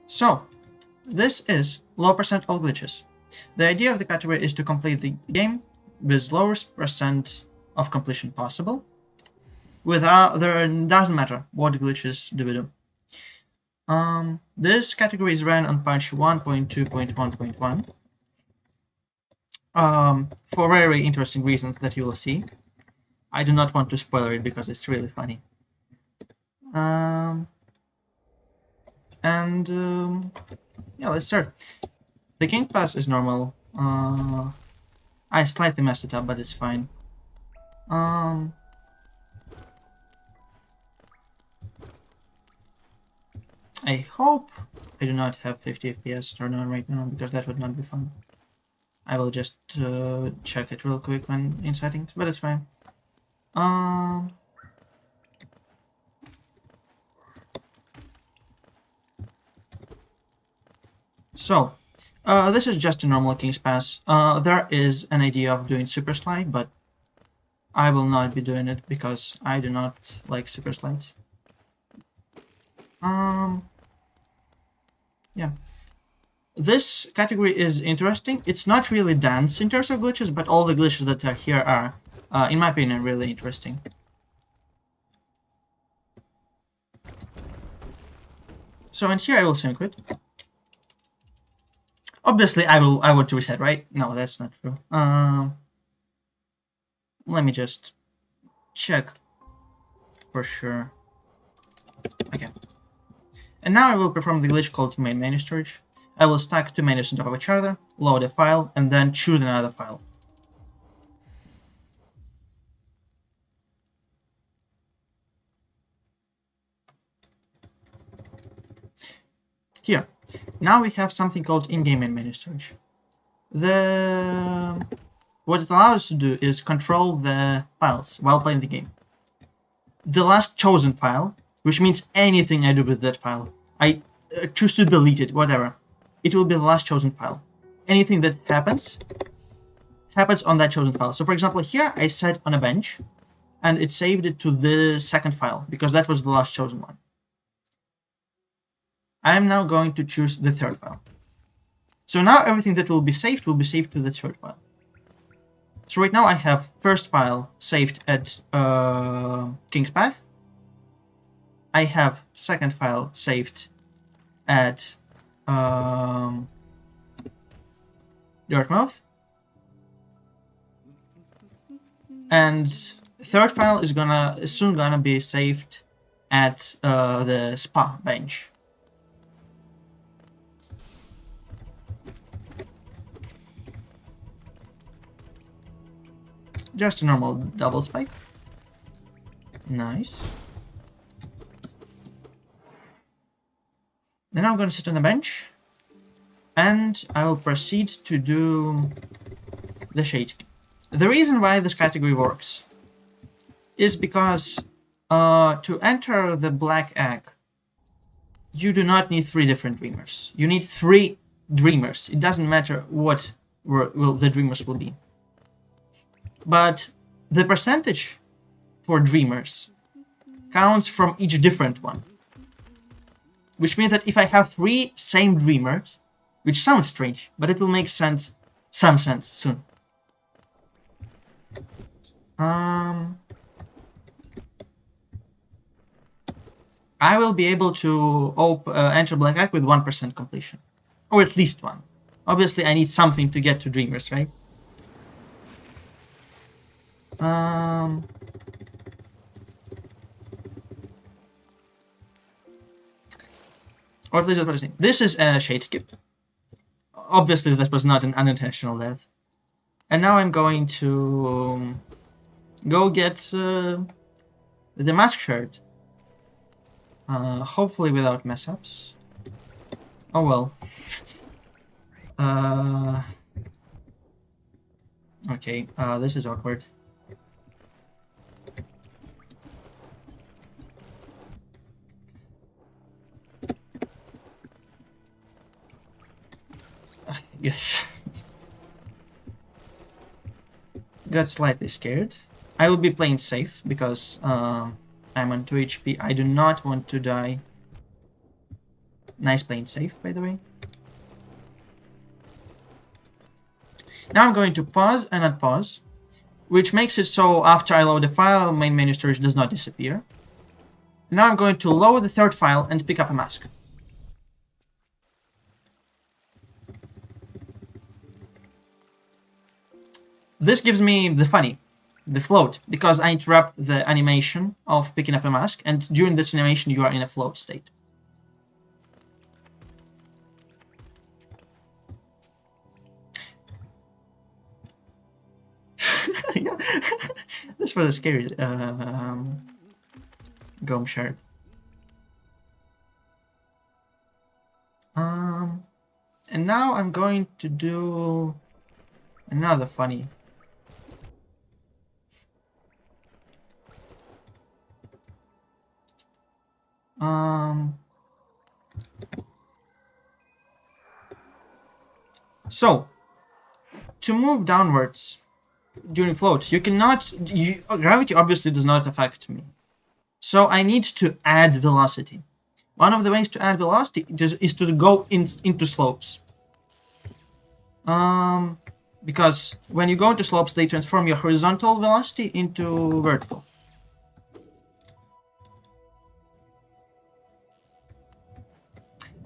So, this is low percent all glitches. The idea of the category is to complete the game with lowest percent of completion possible. There doesn't matter what glitches do we do. This category is ran on patch 1.2.1.1 for very interesting reasons that you will see. I do not want to spoil it because it's really funny. Yeah, let's start. The King Pass is normal. I slightly messed it up, but it's fine. I hope I do not have 50 FPS turned on right now, because that would not be fun. I will just check it real quick when in settings, but it's fine. So, this is just a normal King's Pass. There is an idea of doing Super Slide, but I will not be doing it because I do not like Super Slides. Yeah. This category is interesting. It's not really dense in terms of glitches, but all the glitches that are here are, in my opinion, really interesting. So in here I will sync it. Obviously I want to reset, right? No, that's not true. Let me just check for sure. Okay. And now I will perform the glitch called main menu storage. I will stack two menus on top of each other, load a file, and then choose another file. Here, now we have something called in-game main menu storage. What it allows us to do is control the files while playing the game. The last chosen file, which means anything I do with that file, I choose to delete it, whatever, it will be the last chosen file. Anything that happens on that chosen file. So for example, here I set on a bench, and it saved it to the second file, because that was the last chosen one. I am now going to choose the third file. So now everything that will be saved to the third file. So right now I have first file saved at King's Path. I have second file saved at Dartmouth. And third file is soon gonna be saved at the spa bench. Just a normal double spike. Nice. Then I'm going to sit on the bench, and I will proceed to do the shade scheme. The reason why this category works is because to enter the black egg, you do not need 3 different dreamers. You need 3 dreamers. It doesn't matter what the dreamers will be. But the percentage for dreamers counts from each different one. Which means that if I have 3 same dreamers, which sounds strange, but it will make some sense soon. I will be able to enter Black Egg with 1% completion. Or at least 1. Obviously, I need something to get to dreamers, right? Or at least that's what I think. This is a shade skip. Obviously, that was not an unintentional death. And now I'm going to go get the mask shard. Hopefully without mess ups. Oh well. Okay, this is awkward. Yes. Got slightly scared. I will be playing safe because I'm on 2 HP. I do not want to die Nice plain save, by the way. Now I'm going to pause and unpause, which makes it so after I load the file, main menu storage does not disappear. Now I'm going to load the third file and pick up a mask. This gives me the funny, the float, because I interrupt the animation of picking up a mask, and during this animation you are in a float state. Yeah, this was a scary Gom shard. And now I'm going to do another funny. So to move downwards during float, you cannot. Gravity obviously does not affect me, so I need to add velocity. One of the ways to add velocity is to go into slopes. Because when you go into slopes, they transform your horizontal velocity into vertical.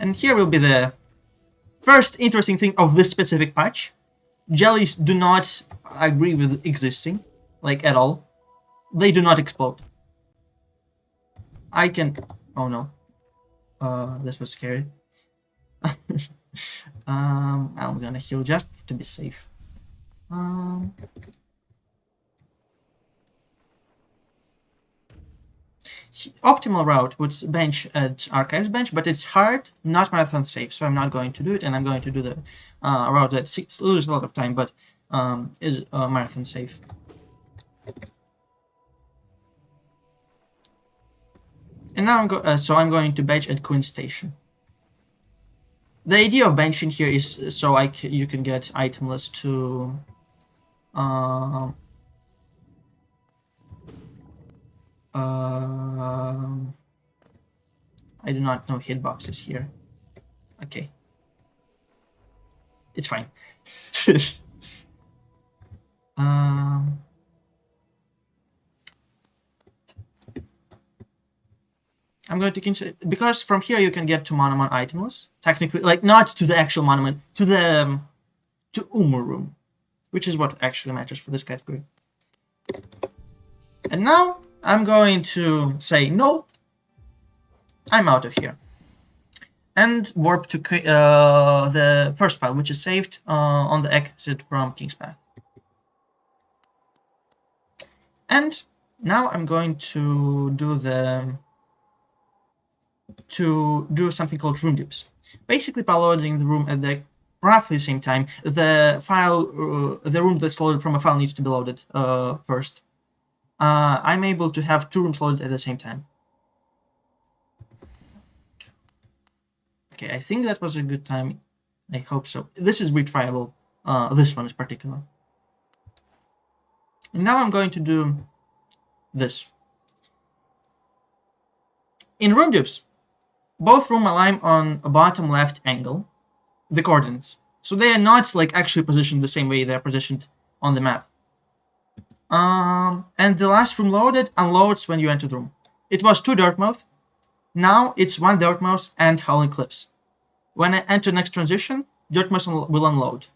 And here will be the first interesting thing of this specific patch. Jellies do not agree with existing, like at all. They do not explode. I can... Oh no. This was scary. I'm gonna heal just to be safe. Optimal route would bench at Archives bench, but it's hard, not marathon safe, so I'm not going to do it, and I'm going to do the route that loses a lot of time, but is marathon safe. And now I'm going to bench at Queen Station. The idea of benching here is so you can get itemless to I do not know hitboxes here. Okay. It's fine. I'm going to consider, because from here you can get to Monomon itemless. Technically, like not to the actual monument, to the to Umu room, which is what actually matters for this category. And now I'm going to say no. I'm out of here, and warp to the first file, which is saved on the exit from King's Path. And now I'm going to do something called room dupes. Basically, by loading the room at the roughly the same time, the room that's loaded from a file needs to be loaded first. I'm able to have two rooms loaded at the same time. Okay, I think that was a good time. I hope so. This is retriable. This one is particular. And now I'm going to do this. In room dupes, both room align on a bottom left angle, the coordinates. So they are not like actually positioned the same way they're positioned on the map. And the last room loaded unloads when you enter the room. It was 2 Dirtmouth. Now it's 1 Dirtmouth and Howling Cliffs. When I enter next transition, Dirtmouth will unload.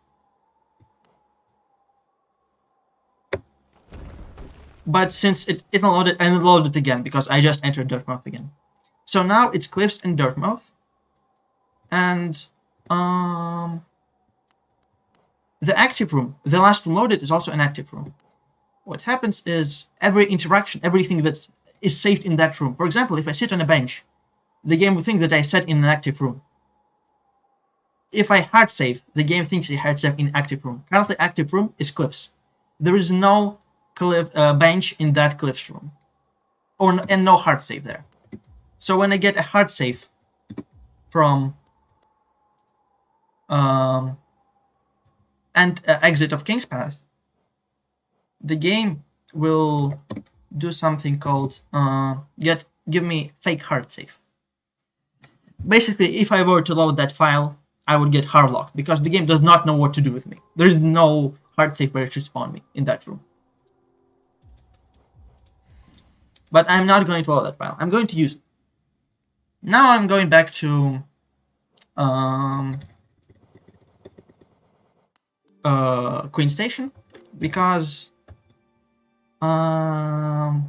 But since it unloaded and unloaded again because I just entered Dirtmouth again. So now it's Cliffs and Dirtmouth. And the active room, the last room loaded, is also an active room. What happens is every interaction, everything that is saved in that room. For example, if I sit on a bench, the game will think that I sat in an active room. If I hard save, the game thinks I hard save in active room. Currently, active room is Cliffs. There is no bench in that Cliffs room, and no hard save there. So when I get a hard save from exit of King's Path, the game will do something called give me fake hard save. basically, if I were to load that file, I would get hardlocked because the game does not know what to do with me. There is no hard safe where it should spawn me in that room. But I'm not going to load that file. I'm going to use it. Now I'm going back to Queen Station because I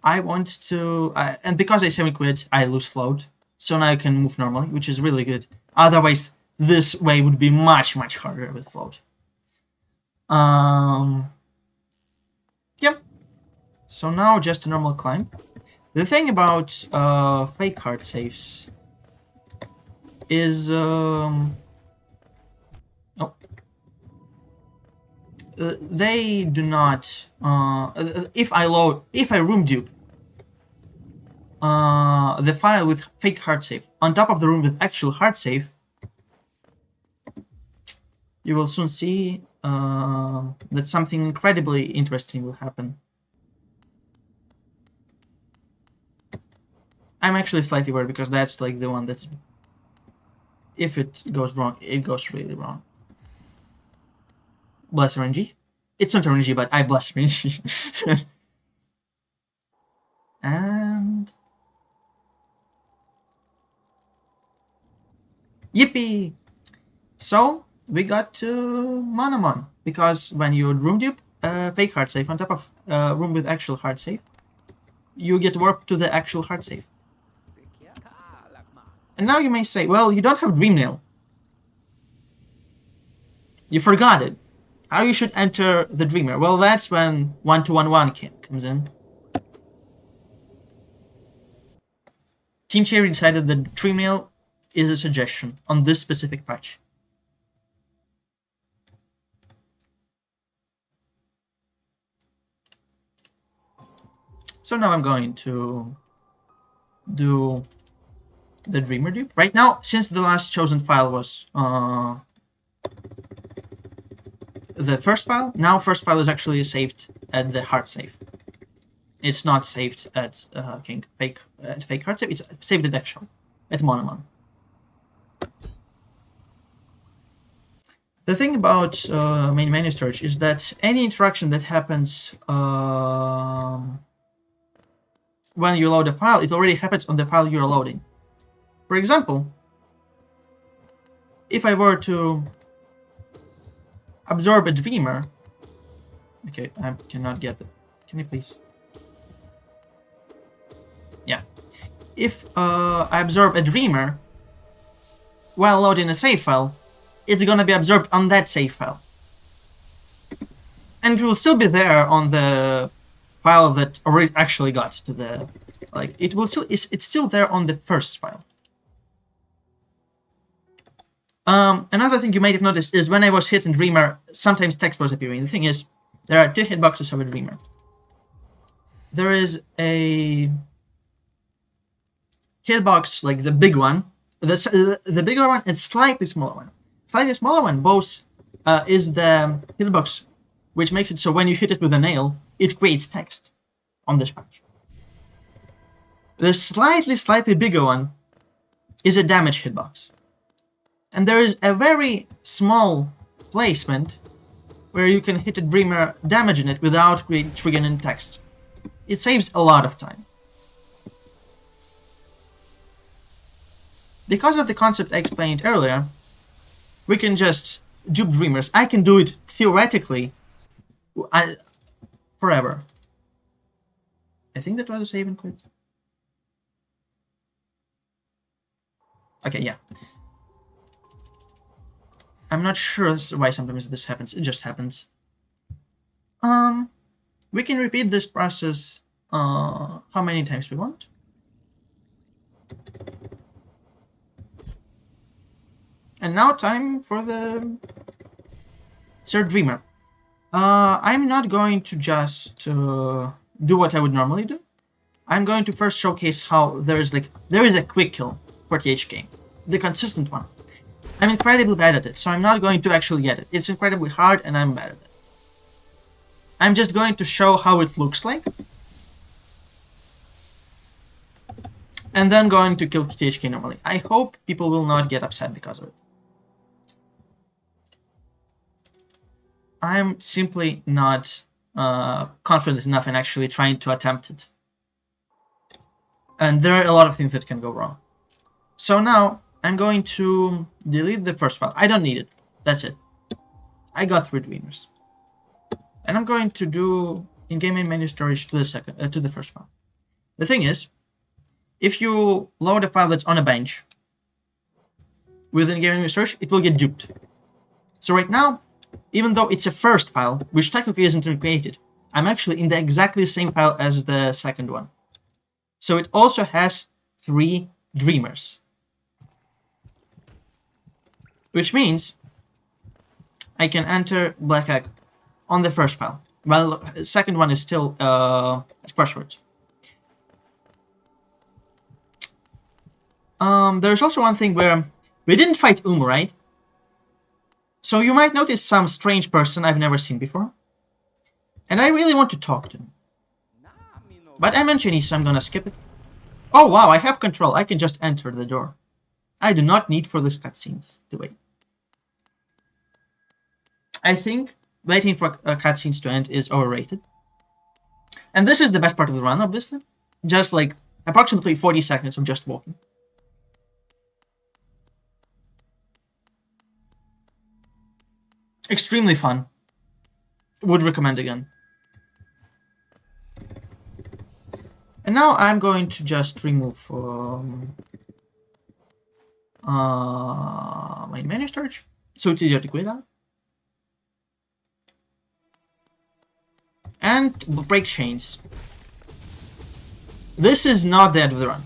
want to, and because I semi-quit, I lose float, so now I can move normally, which is really good. Otherwise, this way would be much harder with float. Yep. So now just a normal climb. The thing about fake hard saves is they do not. If I room dupe the file with fake hard save on top of the room with actual hard save, you will soon see that something incredibly interesting will happen. I'm actually slightly worried because that's like the one that's, if it goes wrong, it goes really wrong. Bless RNG. It's not RNG, but I bless RNG. And yippee! So we got to Monomon because when you room dupe fake hard save on top of room with actual hard save, you get warped to the actual hard save. And now you may say, well, you don't have Dreamnail. You forgot it. How you should enter the Dreamer? Well, that's when 1211 comes in. Team Cherry decided that Dreamnail is a suggestion on this specific patch. So now I'm going to do the Dreamer dupe. Right now, since the last chosen file was the first file, now first file is actually saved at the hard save. It's not saved at fake hard save. It's saved at actual at Monomon. The thing about main menu storage is that any interaction that happens when you load a file, it already happens on the file you're loading. For example, if I were to absorb a Dreamer, okay, I cannot get it. Can you please? Yeah. If I absorb a Dreamer while loading a save file, it's gonna be absorbed on that save file. And it will still be there on the file that already actually got to the, like, it will still, it's still there on the first file. Another thing you might have noticed is when I was hitting Dreamer, sometimes text was appearing. The thing is, there are two hitboxes of a Dreamer. There is a hitbox, like the big one, the bigger one and slightly smaller one. Slightly smaller one, both is the hitbox, which makes it so when you hit it with a nail, it creates text on this patch. The slightly bigger one is a damage hitbox. And there is a very small placement where you can hit a Dreamer, damaging it without triggering text. It saves a lot of time. Because of the concept I explained earlier, we can just dupe Dreamers. I can do it theoretically forever. I think that was a save and quit. Okay, yeah. I'm not sure why sometimes this happens. It just happens. We can repeat this process how many times we want. And now time for the third Dreamer. I'm not going to just do what I would normally do. I'm going to first showcase how there is a quick kill for THK, the consistent one. I'm incredibly bad at it, so I'm not going to actually get it. It's incredibly hard and I'm bad at it. I'm just going to show how it looks like. and then going to kill THK normally. I hope people will not get upset because of it. I'm simply not confident enough in actually trying to attempt it. And there are a lot of things that can go wrong. So now I'm going to delete the first file. I don't need it. That's it. I got 3 dreamers. And I'm going to do in-game main menu storage to the first file. The thing is, if you load a file that's on a bench with in-game menu storage, it will get duped. So right now, even though it's a first file, which technically isn't created, I'm actually in the exactly same file as the second one. So it also has 3 dreamers. Which means I can enter Black Egg on the first file, while the second one is still Crosswords. There's also one thing where we didn't fight right? So you might notice some strange person I've never seen before. And I really want to talk to him. But I'm in Chinese, so I'm gonna skip it. Oh wow, I have control. I can just enter the door. I do not need for this cutscenes to wait. I think waiting for cutscenes to end is overrated. And this is the best part of the run, obviously. Just like approximately 40 seconds of just walking. Extremely fun. Would recommend again. And now I'm going to just remove my menu storage, so it's easier to quit out. And break chains. This is not the end of the run.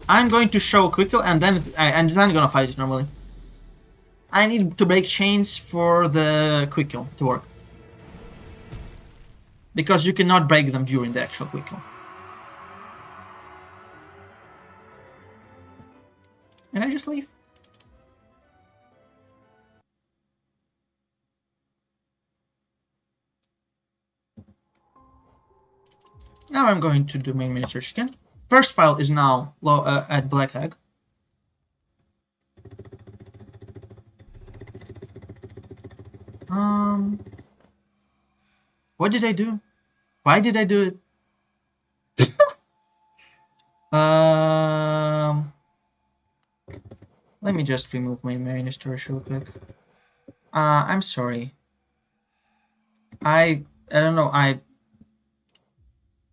I'm going to show a quick kill and then I'm gonna fight it normally. I need to break chains for the quick kill to work. Because you cannot break them during the actual quick kill. And I just leave. Now I'm going to do main menu search again. First file is now at Black Egg. What did I do? Why did I do it? Let me just remove my main storage real quick. I'm sorry. I don't know. I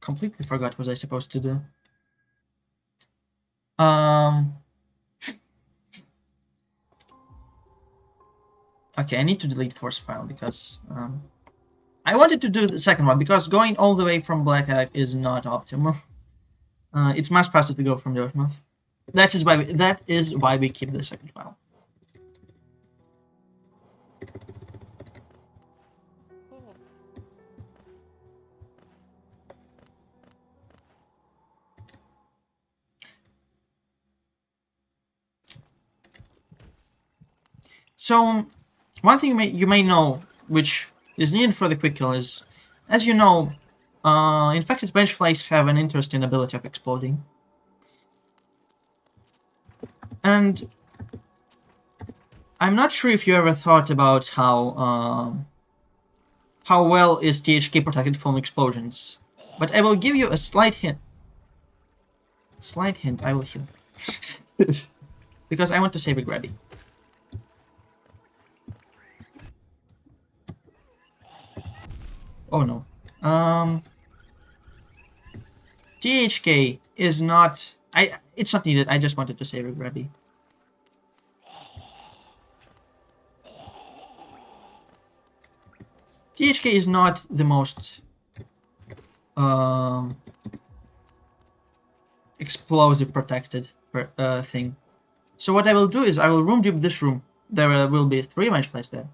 completely forgot what I was supposed to do. Okay, I need to delete first file because I wanted to do the second one because going all the way from Black Egg is not optimal. It's much faster to go from Dartmouth. That is why we keep the second file. So, one thing you may know, which is needed for the quick kill, is, as you know, infected bench flies have an interesting ability of exploding. And I'm not sure if you ever thought about how well is THK protected from explosions, but I will give you a slight hint. I will heal. Because I want to save it ready. Oh no. THK is not... it's not needed, I just wanted to save it ready. THK is not the most explosive protected thing. So what I will do is I will room dupe this room. There will be 3 bench flies there.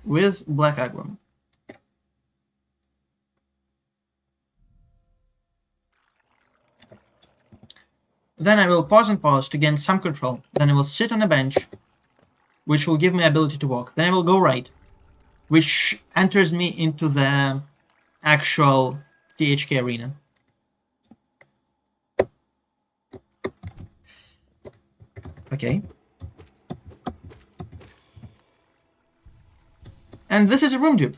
With Black Egg room. Then I will pause to gain some control. Then I will sit on a bench, which will give me ability to walk. Then I will go right, which enters me into the actual THK arena. Okay. And this is a room dupe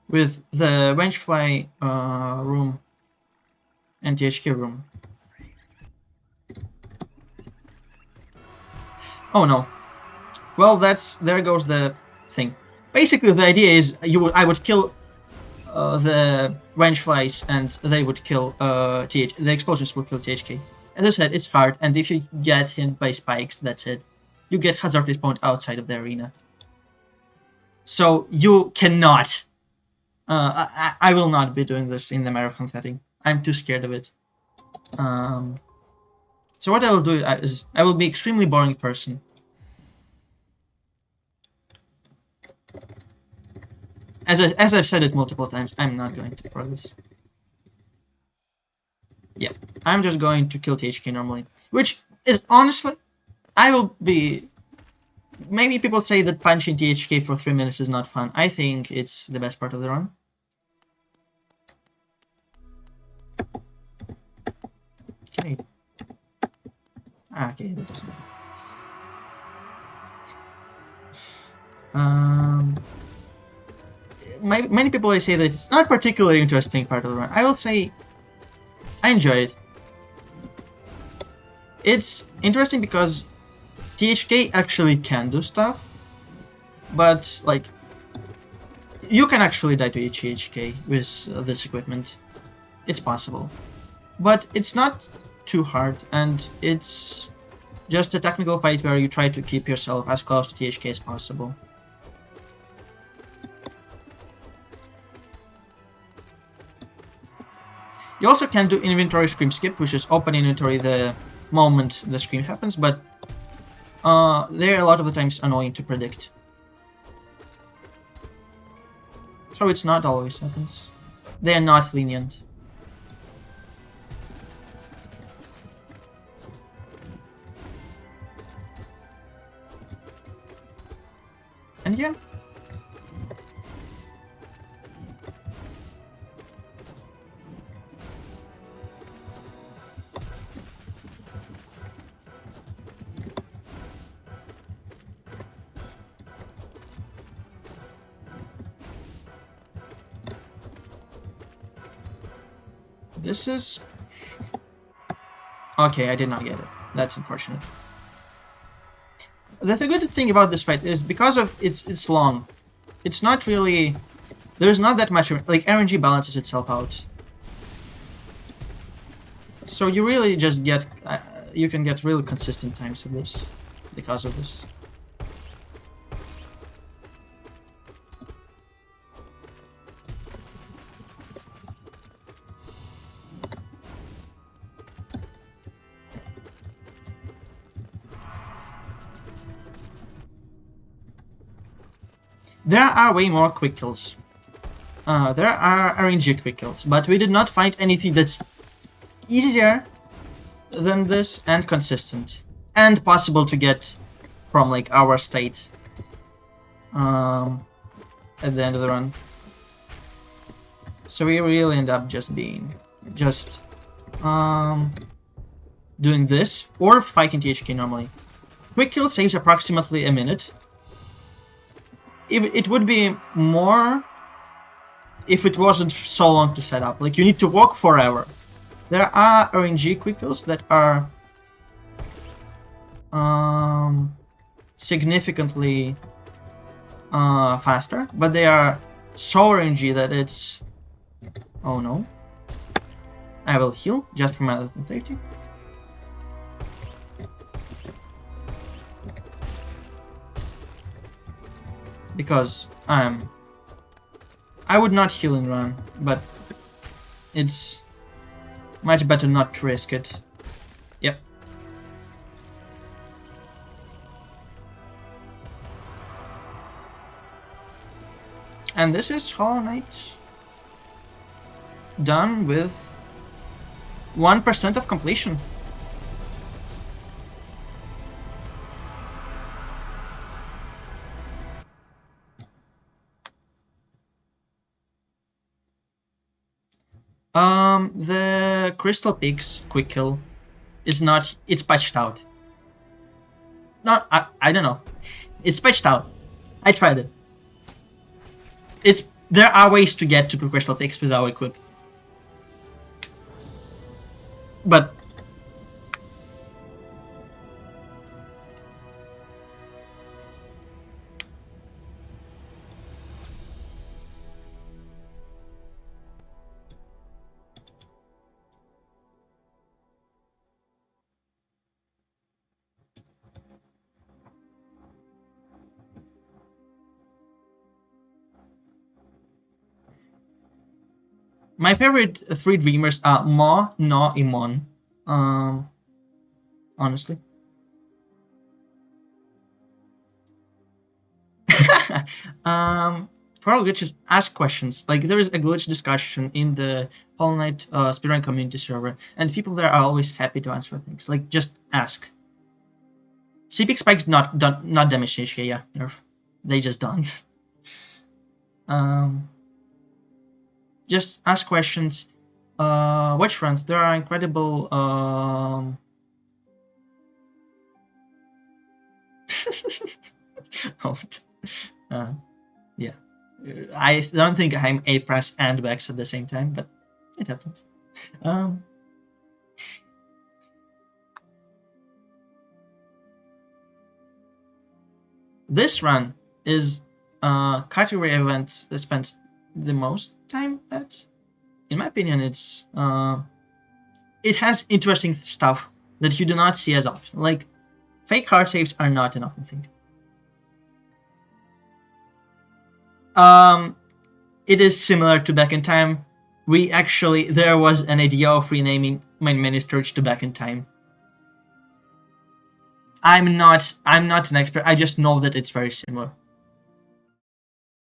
with the Vengefly room and THK room. Oh no. Well, there goes the thing. Basically, the idea is I would kill the Vengeflies and they would kill the explosions will kill THK. As I said, it's hard, and if you get hit by spikes, that's it. You get hazard respawned outside of the arena. So you cannot. I will not be doing this in the marathon setting. I'm too scared of it. So what I will do is I will be extremely boring person. As I've said it multiple times, I'm not going to pro this. Yeah, I'm just going to kill THK normally, which is honestly, I will be. Maybe people say that punching THK for 3 minutes is not fun. I think it's the best part of the run. Okay. Okay, that doesn't matter. Many people say that it's not particularly interesting part of the run. I will say I enjoy it. It's interesting because THK actually can do stuff, but like you can actually die to THK with this equipment. It's possible, but it's not too hard, and it's just a technical fight where you try to keep yourself as close to THK as possible. You also can do inventory scream skip, which is open inventory the moment the scream happens, but they're a lot of the times annoying to predict. So it's not always happens. They're not lenient. And yeah. This is... Okay, I did not get it. That's unfortunate. The good thing about this fight is because of it's long. It's not really... There's not that much... Like, RNG balances itself out. So you really just get... you can get really consistent times of this. Because of this. There are way more quick kills. There are RNG quick kills, but we did not find anything that's easier than this and consistent and possible to get from like our state at the end of the run. So we really end up just being doing this or fighting THK normally. Quick kill saves approximately a minute. It would be more if it wasn't so long to set up. Like, you need to walk forever. There are RNG quick kills that are significantly faster, but they are so RNG that it's... Oh no. I will heal just for my level 30. Because I would not heal and run, but it's much better not to risk it. Yep. And this is Hollow Knight done with 1% of completion. The Crystal Peaks quick kill is not... It's patched out. not. I don't know. It's patched out. I tried it. There are ways to get to crystal picks without equip. But my favorite three dreamers are Ma, No, Imon. Honestly. For all glitches, ask questions. Like there is a glitch discussion in the Hollow Knight speedrun community server, and people there are always happy to answer things. Like just ask. CPX spikes not damage HK, yeah, nerf. They just don't. Just ask questions. Watch runs. There are incredible. Yeah. I don't think I'm A press and Vex at the same time, but it happens. This run is a category event that spends the most time at. In my opinion, it has interesting stuff that you do not see as often. Like fake card saves are not an often thing. It is similar to Back in Time. There was an idea of renaming main minister to Back in Time. I'm not an expert. I just know that it's very similar.